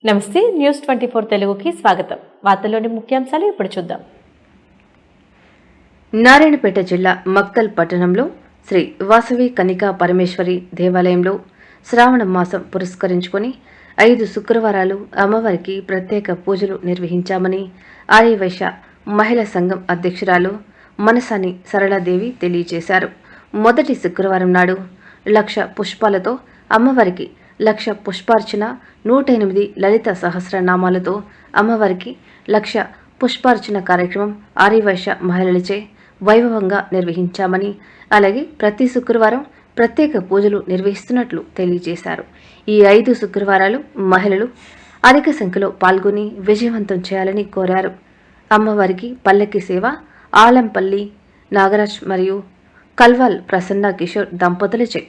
నమస్తే న్యూస్ 24 తెలుగుకి స్వాగతం. వార్తల్లోని ముఖ్యాంశాలు ఇప్పుడు చూద్దాం. నారాయణపేట జిల్లా మక్తల్ పట్టణంలో శ్రీ వాసవి కనికా పరమేశ్వరి దేవాలయంలో శ్రావణ మాసం పురస్కరించుకొని 5 శుక్రవారాలు అమ్మవారికి ప్రత్యేక పూజలు నిర్వహించామని ఆర్యవైశ్య మహిళా సంఘం అధ్యక్షురాలు మనసాని సరళాదేవి తెలియజేశారు. మొదటి శుక్రవారం నాడు 1,00,000 పుష్పాలతో అమ్మవారికి 1,00,000 పుష్పార్చన, 108 లలిత సహస్రనామాలతో అమ్మవారికి 1,00,000 పుష్పార్చన కార్యక్రమం ఆర్యవైశ్య మహిళలచే వైభవంగా నిర్వహించామని, అలాగే ప్రతి శుక్రవారం ప్రత్యేక పూజలు నిర్వహిస్తున్నట్లు తెలియజేశారు. ఈ 5 శుక్రవారాలు మహిళలు అధిక సంఖ్యలో పాల్గొని విజయవంతం చేయాలని కోరారు. అమ్మవారికి పల్లకి సేవ ఆలంపల్లి నాగరాజ్ మరియు కల్వాల్ ప్రసన్న కిషోర్ దంపతులచే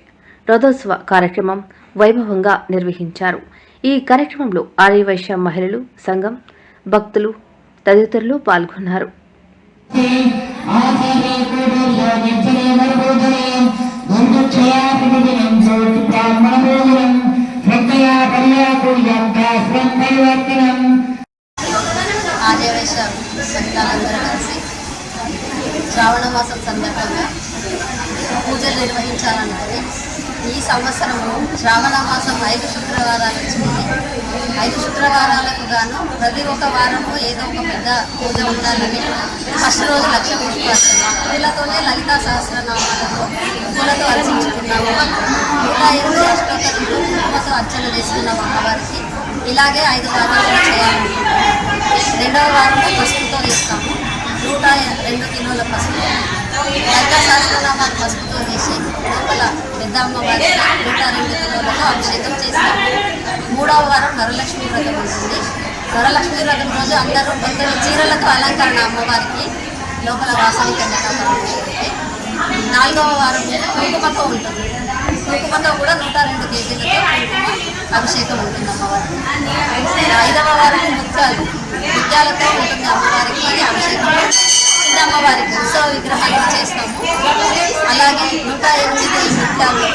రథోత్సవ కార్యక్రమం వైభవంగా నిర్వహించారు. ఈ కార్యక్రమంలో ఆర్యవైశ్య మహిళలు సంఘం భక్తులు తదితరులు పాల్గొన్నారు. ఆర్యవైశ్య సంఘాలందరూ కలిసి శ్రావణ మాసం సందర్భంగా పూజలు నిర్వహించాలనుకుని ఈ సంవత్సరము శ్రావణ మాసం 5 శుక్రవారాలు వచ్చింది. 5 శుక్రవారాలకు గాను ప్రతి ఒక్క వారము ఏదో ఒక పెద్ద పూజ ఉండాలని ఫస్ట్ రోజు 1,00,000 పుష్పార్చన, పూలతోనే లలితా సహస్రనామాలతో పూలతో అర్చించుకున్నాము. 108 అష్టోత్తరంలో కుంకుమతో అర్చన చేసుకున్నాము అమ్మవారికి. ఇలాగే 5 వారాలు చేయాలనుకుంటున్నాము. 2వ వారంలో పసుపుతో చేస్తాము. 102 కిలోల పసుపు లలితా సహస్రనామాలు పసుపుతో చేసి లోపల పెద్ద అమ్మవారికి 102 కిలోలతో అభిషేకం చేస్తాము. 3వ వారం వరలక్ష్మి వ్రతం ఉంటుంది. వరలక్ష్మి వ్రతం రోజు అందరూ కొత్త చీరలతో అలంకరణ అమ్మవారికి లోపల వాసవి కన్యకా పరమేశ్వరికి. 4వ వారం కుంకుమతో ఉంటుంది. కుంకుమతో కూడా 102 కేజీలతో కుంకుమ అభిషేకం ఉంటుంది అమ్మవారికి. 5వ వారం ముత్యాలతో ఉంటుంది అమ్మవారికి అభిషేకం. చిన్న అమ్మవారికి ఉత్సవ విగ్రహాలు చేస్తాము. అలాగే 108 ముత్యాలు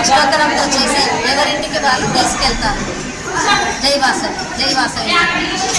అష్టోత్తరంతో చేసి ఎవరింటికి వాళ్ళు తీసుకెళ్తారు. జై వాసవి.